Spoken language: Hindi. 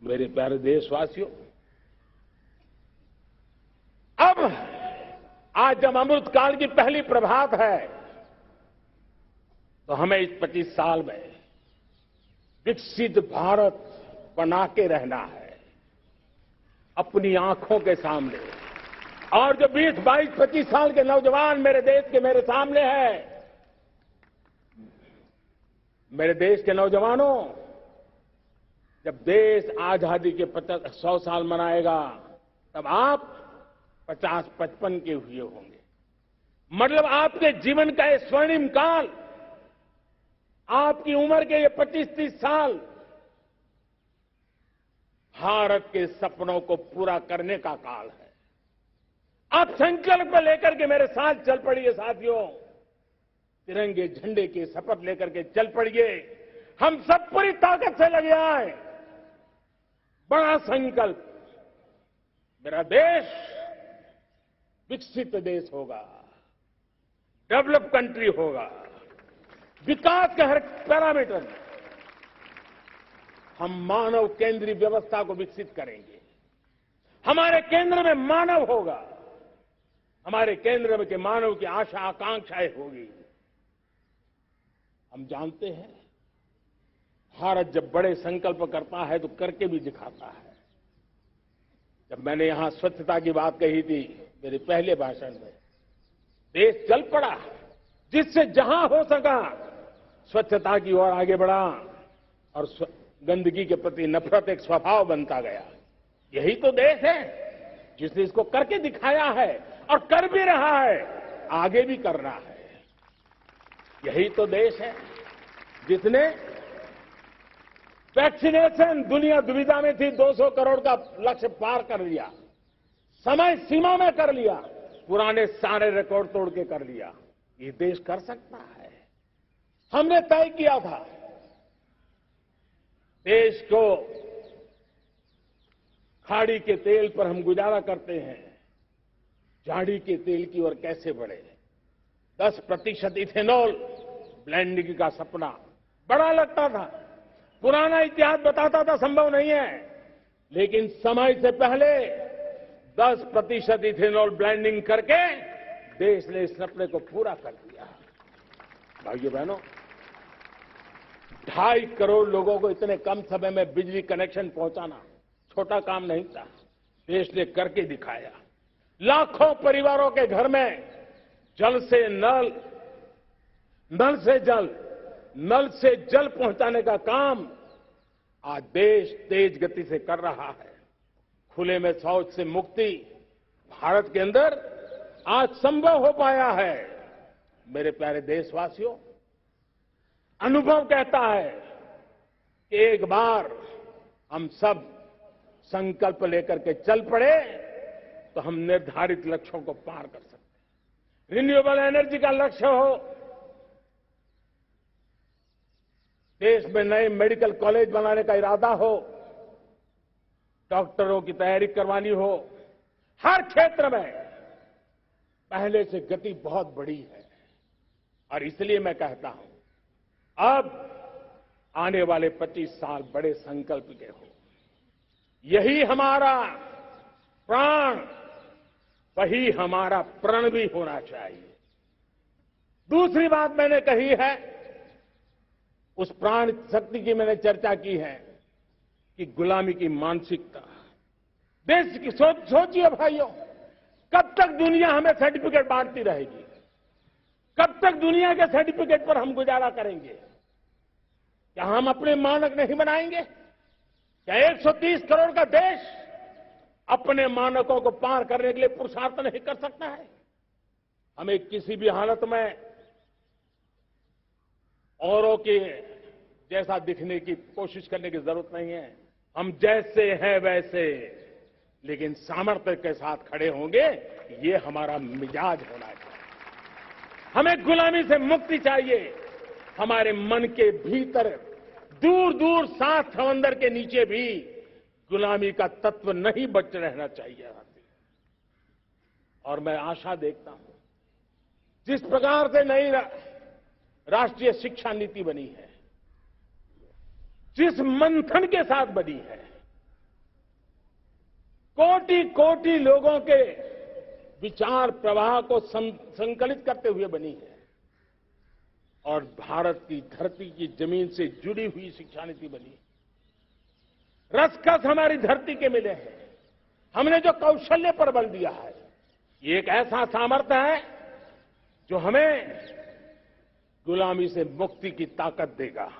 मेरे प्यारे देशवासियों, अब आज जब अमृत काल की पहली प्रभात है तो हमें इस 25 साल में विकसित भारत बना के रहना है अपनी आंखों के सामने। और जो 20, 22, 25 साल के नौजवान मेरे देश के मेरे सामने हैं, मेरे देश के नौजवानों, जब देश आजादी के 100 साल मनाएगा तब आप 50-55 के हुए होंगे। मतलब आपके जीवन का ये स्वर्णिम काल, आपकी उम्र के ये 25-30 साल भारत के सपनों को पूरा करने का काल है। आप संकल्प लेकर के मेरे साथ चल पड़िए साथियों, तिरंगे झंडे की शपथ लेकर के चल पड़िए। हम सब पूरी ताकत से लगे आए। बड़ा संकल्प, मेरा देश विकसित देश होगा, डेवलप कंट्री होगा। विकास के हर पैरामीटर में हम मानव केंद्रीय व्यवस्था को विकसित करेंगे। हमारे केंद्र में मानव होगा, हमारे केंद्र में के मानव की आशा आकांक्षाएं होगी। हम जानते हैं भारत जब बड़े संकल्प करता है तो करके भी दिखाता है। जब मैंने यहां स्वच्छता की बात कही थी मेरे पहले भाषण में, देश चल पड़ा, जिससे जहां हो सका स्वच्छता की ओर आगे बढ़ा और गंदगी के प्रति नफरत एक स्वभाव बनता गया। यही तो देश है जिसने इसको करके दिखाया है और कर भी रहा है, आगे भी करना है। यही तो देश है जिसने वैक्सीनेशन, दुनिया दुविधा में थी, 200 करोड़ का लक्ष्य पार कर लिया, समय सीमा में कर लिया, पुराने सारे रिकॉर्ड तोड़ के कर लिया। ये देश कर सकता है। हमने तय किया था देश को, खाड़ी के तेल पर हम गुजारा करते हैं, झाड़ी के तेल की ओर कैसे बढ़े। 10% इथेनॉल ब्लेंडिंग का सपना बड़ा लगता था, पुराना इतिहास बताता था संभव नहीं है, लेकिन समय से पहले 10% इथेनॉल ब्लेंडिंग करके देश ने इस सपने को पूरा कर दिया। भाइयों बहनों, 2.5 करोड़ लोगों को इतने कम समय में बिजली कनेक्शन पहुंचाना छोटा काम नहीं था, देश ने करके दिखाया। लाखों परिवारों के घर में जल से नल, नल से जल, नल से जल पहुंचाने का काम आज देश तेज गति से कर रहा है। खुले में शौच से मुक्ति भारत के अंदर आज संभव हो पाया है। मेरे प्यारे देशवासियों, अनुभव कहता है कि एक बार हम सब संकल्प लेकर के चल पड़े तो हम निर्धारित लक्ष्यों को पार कर सकते हैं। रिन्यूएबल एनर्जी का लक्ष्य हो, देश में नए मेडिकल कॉलेज बनाने का इरादा हो, डॉक्टरों की तैयारी करवानी हो, हर क्षेत्र में पहले से गति बहुत बड़ी है। और इसलिए मैं कहता हूं, अब आने वाले 25 साल बड़े संकल्प के हो। यही हमारा प्राण, वही हमारा प्रण भी होना चाहिए। दूसरी बात मैंने कही है, उस प्राण शक्ति की मैंने चर्चा की है कि गुलामी की मानसिकता। देश की सोचिए भाइयों, कब तक दुनिया हमें सर्टिफिकेट बांटती रहेगी? कब तक दुनिया के सर्टिफिकेट पर हम गुजारा करेंगे? क्या हम अपने मानक नहीं बनाएंगे? क्या 130 करोड़ का देश अपने मानकों को पार करने के लिए पुरुषार्थ नहीं कर सकता है? हमें किसी भी हालत में औरों के जैसा दिखने की कोशिश करने की जरूरत नहीं है। हम जैसे हैं वैसे, लेकिन सामर्थ्य के साथ खड़े होंगे, ये हमारा मिजाज होना चाहिए। हमें गुलामी से मुक्ति चाहिए। हमारे मन के भीतर दूर दूर 7 समंदर के नीचे भी गुलामी का तत्व नहीं बच रहना चाहिए। और मैं आशा देखता हूं, जिस प्रकार से नई राष्ट्रीय शिक्षा नीति बनी है, जिस मंथन के साथ बनी है, कोटि कोटि लोगों के विचार प्रवाह को संकलित करते हुए बनी है और भारत की धरती की जमीन से जुड़ी हुई शिक्षा नीति बनी। रसखस हमारी धरती के मिले हैं। हमने जो कौशल्य पर बल दिया है, ये एक ऐसा सामर्थ्य है जो हमें गुलामी से मुक्ति की ताकत देगा।